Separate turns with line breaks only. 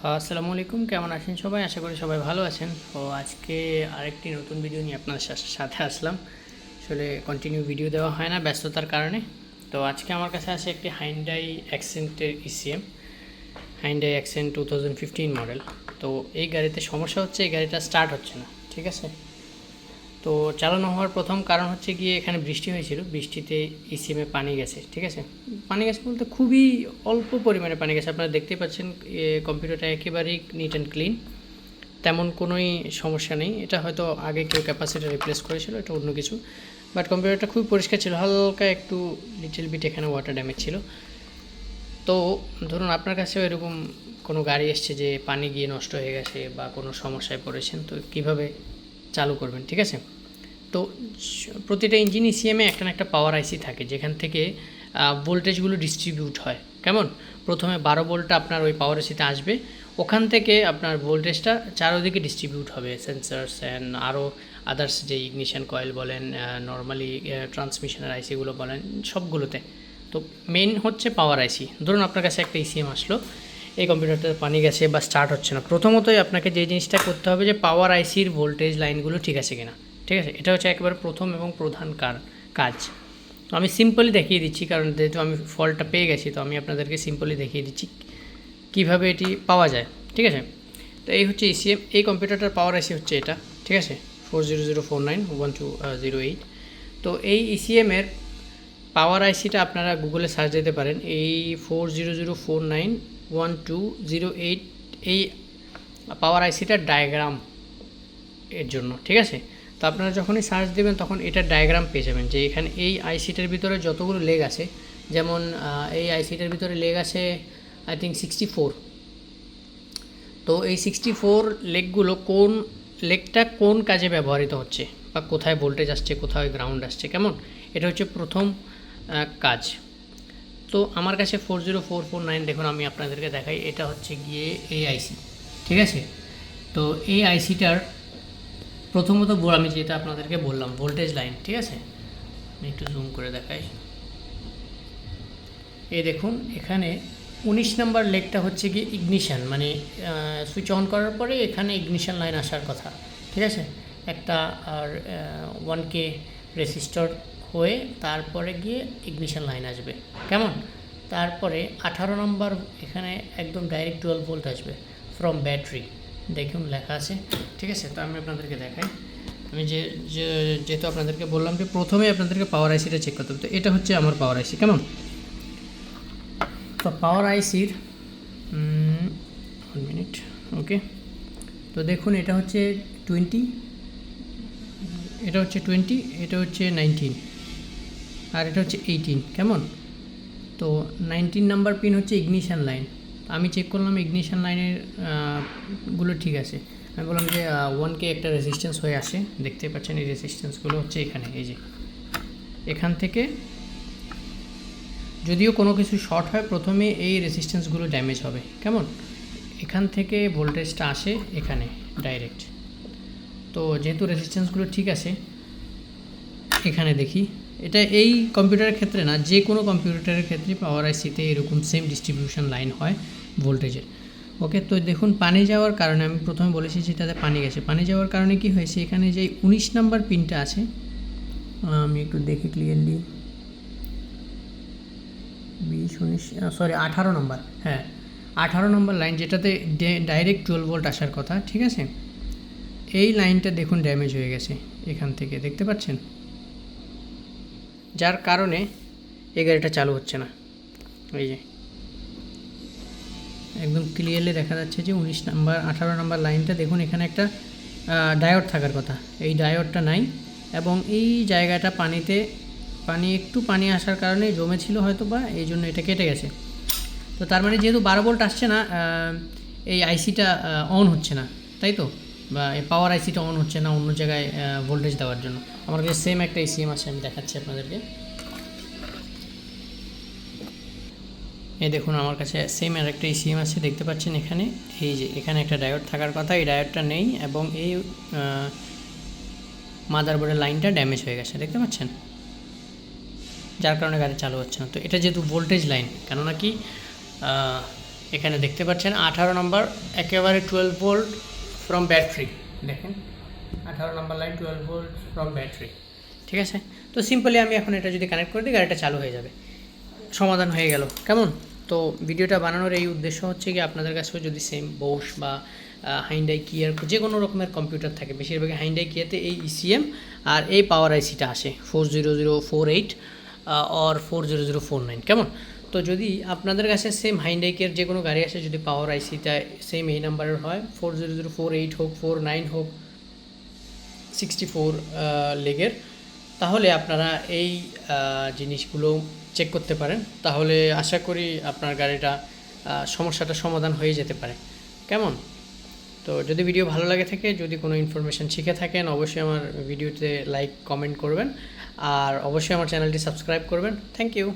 আসসালামু আলাইকুম, কেমন আছেন সবাই? আশা করি সবাই ভালো আছেন। তো আজকে আরেকটি নতুন ভিডিও নিয়ে আপনাদের সাথে আসলাম। আসলে কন্টিনিউ ভিডিও দেওয়া হয় না ব্যস্ততার কারণে। তো আজকে আমার কাছে আছে একটি হাইন্ডাই অ্যাকসেন্টের ইসিএম, হাইন্ডাই অ্যাকসেন্ট 2015 মডেল। তো এই গাড়িতে সমস্যা হচ্ছে, এই গাড়িটা স্টার্ট হচ্ছে না, ঠিক আছে? তো চালানো হওয়ার প্রথম কারণ হচ্ছে গিয়ে এখানে বৃষ্টি হয়েছিল, বৃষ্টিতে ইসিএমে পানি গেছে, ঠিক আছে? পানি গেছে বলতে খুবই অল্প পরিমাণে পানি গেছে। আপনারা দেখতেই পাচ্ছেন কম্পিউটারটা একেবারেই নিট অ্যান্ড ক্লিন, তেমন কোনোই সমস্যা নেই। এটা হয়তো আগে কেউ ক্যাপাসিটার রিপ্লেস করেছিল, এটা অন্য কিছু। বাট কম্পিউটারটা খুবই পরিষ্কার ছিল, হালকা একটু লিটল বিট এখানে ওয়াটার ড্যামেজ ছিল। তো ধরুন আপনার কাছেও এরকম কোনো গাড়ি এসছে যে পানি গিয়ে নষ্ট হয়ে গেছে বা কোনো সমস্যায় পড়েছেন, তো কীভাবে চালু করবেন, ঠিক আছে? তো প্রতিটা ইঞ্জিন ইসিএমে একটা না একটা পাওয়ার আইসি থাকে, যেখান থেকে ভোল্টেজগুলো ডিস্ট্রিবিউট হয়। কেমন? প্রথমে 12 ভোল্টটা আপনার ওই পাওয়ার আইসিতে আসবে, ওখান থেকে আপনার ভোল্টেজটা চারোদিকে ডিস্ট্রিবিউট হবে, সেন্সার্স অ্যান্ড আরও আদার্স, যে ইগনিশন কয়েল বলেন, নর্মালি ট্রান্সমিশনের আইসিগুলো বলেন, সবগুলোতে। তো মেন হচ্ছে পাওয়ার আইসি। ধরুন আপনার কাছে একটা ইসিএম আসলো, এই কম্পিউটারটার পানি গেছে বা স্টার্ট হচ্ছে না। প্রথমতই আপনাকে যে জিনিসটা করতে হবে যে পাওয়ার আইসির ভোল্টেজ লাইনগুলো ঠিক আছে কিনা, ঠিক আছে? এটা হচ্ছে একেবারে প্রথম এবং প্রধান কাজ। তো আমি সিম্পলি দেখিয়ে দিচ্ছি, কারণ যেহেতু আমি ফল্টটা পেয়ে গেছি, তো আমি আপনাদেরকে সিম্পলি দেখিয়ে দিচ্ছি কীভাবে এটি পাওয়া যায়, ঠিক আছে? তো এই হচ্ছে ইসিএম, এই কম্পিউটারটার পাওয়ার আইসি হচ্ছে এটা, ঠিক আছে? 4004912008। তো এই ইসিএমের পাওয়ার আইসিটা আপনারা গুগলে সার্চ দিতে পারেন, এই 4004912008, এই পাওয়ার আইসিটার ডায়াগ্রাম এর জন্য, ঠিক আছে? তো আপনারা যখনই সার্চ দেবেন তখন এটার ডায়াগ্রাম পেয়ে যাবেন, যে এখানে এই আইসিটার ভিতরে যতগুলো লেগ আছে, যেমন এই আইসিটার ভিতরে লেগ আছে আই থিঙ্ক 64। তো এই 64 লেগগুলো কোন লেগটা কোন কাজে ব্যবহৃত হচ্ছে বা কোথায় ভোল্টেজ আসছে, কোথায় গ্রাউন্ড আসছে, কেমন? এটা হচ্ছে প্রথম কাজ। তো আমার কাছে 40449, দেখুন আমি আপনাদেরকে দেখাই, এটা হচ্ছে গিয়ে এই আইসি, ঠিক আছে? তো এই আইসিটার প্রথমত আমি যেটা আপনাদেরকে বললাম ভোল্টেজ লাইন, ঠিক আছে? আমি একটু জুম করে দেখাই। এই দেখুন এখানে 19 নাম্বার লেগটা হচ্ছে কি ইগনিশন, মানে সুইচ অন করার পরে এখানে ইগনিশন লাইন আসার কথা, ঠিক আছে? একটা আর 1K রেসিস্টর হয়ে তারপরে গিয়ে ইগনিশন লাইন আসবে, কেমন? তারপরে 18 নম্বর এখানে একদম ডাইরেক্ট 12 ভোল্ট আসবে ফ্রম ব্যাটারি, দেখুন লেখা আছে, ঠিক আছে? তো আমি আপনাদেরকে দেখাই। আমি যেহেতু আপনাদেরকে বললাম যে প্রথমে আপনাদেরকে পাওয়ার আইসিটা চেক করতে হবে, তো এটা হচ্ছে আমার পাওয়ার আইসি, কেমন? তো পাওয়ার আইসির 1 মিনিট, ওকে। তো দেখুন এটা হচ্ছে 20, এটা হচ্ছে 20, এটা হচ্ছে 19, আর এটা হচ্ছে 18, কেমন? তো 19 নাম্বার পিন হচ্ছে ইগনিশন লাইন। আমি চেক করলাম ইগনিশন লাইনের গুলো ঠিক আছে। আমি বললাম যে 1K একটা রেজিস্ট্যান্স হয়ে আসে, দেখতে পাচ্ছেন এই রেজিস্ট্যান্সগুলো হচ্ছে এখানে, এই যে এখান থেকে যদিও কোনো কিছু শর্ট হয় প্রথমে এই রেজিস্ট্যান্সগুলো ড্যামেজ হবে, কেমন? এখান থেকে ভোল্টেজটা আসে এখানে ডাইরেক্ট। তো যেহেতু রেজিস্ট্যান্সগুলো ঠিক আছে, এখানে দেখি, এটা এই কম্পিউটারের ক্ষেত্রে না, যে কোনো কম্পিউটারের ক্ষেত্রে পাওয়ার আইসিতে এরকম সেম ডিস্ট্রিবিউশন লাইন হয় ভোল্টেজের, ওকে। তো দেখুন পানি যাওয়ার কারণে, আমি প্রথমে বলেছি যেটাতে পানি গেছে, পানি যাওয়ার কারণে কি হয়েছে, এখানে যে 19 নাম্বার পিনটা আছে, আমি একটু দেখি ক্লিয়ারলি, 18 নম্বর, হ্যাঁ 18 নম্বর লাইন, যেটাতে ডাইরেক্ট 12 ভোল্ট আসার কথা, ঠিক আছে? এই লাইনটা দেখুন ড্যামেজ হয়ে গেছে এখান থেকে, দেখতে পাচ্ছেন? যার কারণে এই গাড়িটা চালু হচ্ছে না। এই যে একদম ক্লিয়ারলি দেখা যাচ্ছে যে 19 নাম্বার 18 নাম্বার লাইনটা দেখুন, এখানে একটা ডায়োড থাকার কথা, এই ডায়োডটা নাই, এবং এই জায়গাটা একটু পানি আসার কারণে জমেছিল হয়তো, বা এই জন্য এটা কেটে গেছে। তো তার মানে যেহেতু 12 ভোল্ট আসছে না, এই আইসিটা অন হচ্ছে না, তাই তো? বা এই পাওয়ার আইসিটা অন হচ্ছে না অন্য জায়গায় ভোল্টেজ দেওয়ার জন্য। আমার কাছে সেম একটা ইসিএম আছে, আমি দেখাচ্ছি আপনাদেরকে। এই দেখুন আমার কাছে সেম আর একটা ইসিএম আছে, দেখতে পাচ্ছেন এখানে, এই যে এখানে একটা ডায়োড থাকার কথা, এই ডায়োডটা নেই, এবং এই মাদারবোর্ডের লাইনটা ড্যামেজ হয়ে গেছে, দেখতে পাচ্ছেন? যার কারণে গাড়ি চালু হচ্ছে না। তো এটা যেহেতু ভোল্টেজ লাইন, কেননা কি এখানে দেখতে পাচ্ছেন 18 নম্বর একেবারে 12 ভোল্ট ফ্রম ব্যাটারি, দেখেন 18 নম্বর লাইন 12 ভোল্ট ফ্রম ব্যাটারি। ঠিক আছে, তো সিম্পলি আমি এখন এটা যদি কানেক্ট করে দিই গাড়িটা চালু হয়ে যাবে, সমাধান হয়ে গেল। কেমন? তো ভিডিওটা বানানোর এই উদ্দেশ্য হচ্ছে কি আপনাদের কাছেও যদি সেম বোস বা হাইন্ডাই কিয়ার যে কোনো রকমের কম্পিউটার থাকে, বেশিরভাগ হাইন্ডাই কিয়াতে এই ইসিএম আর এই পাওয়ার আইসিটা আসে 40048 অর 40049। কেমন? তো যদি আপনাদের কাছে সেম হাইন্ডাই কিয়ার যে কোনো গাড়ি আসে, যদি পাওয়ার আইসিটা সেম এই নাম্বারের হয়, 40048 হোক 49 হোক 64 লেগের, তাহলে আপনারা এই জিনিসগুলো চেক করতে পারেন। তাহলে আশা করি আপনার গাড়িটা সমস্যাটা সমাধান হয়ে যেতে পারে। কেমন? তো যদি ভিডিও ভালো লাগে থাকে, যদি কোনো ইনফরমেশান শিখে থাকেন, অবশ্যই আমার ভিডিওতে লাইক কমেন্ট করবেন, আর অবশ্যই আমার চ্যানেলটি সাবস্ক্রাইব করবেন। Thank you.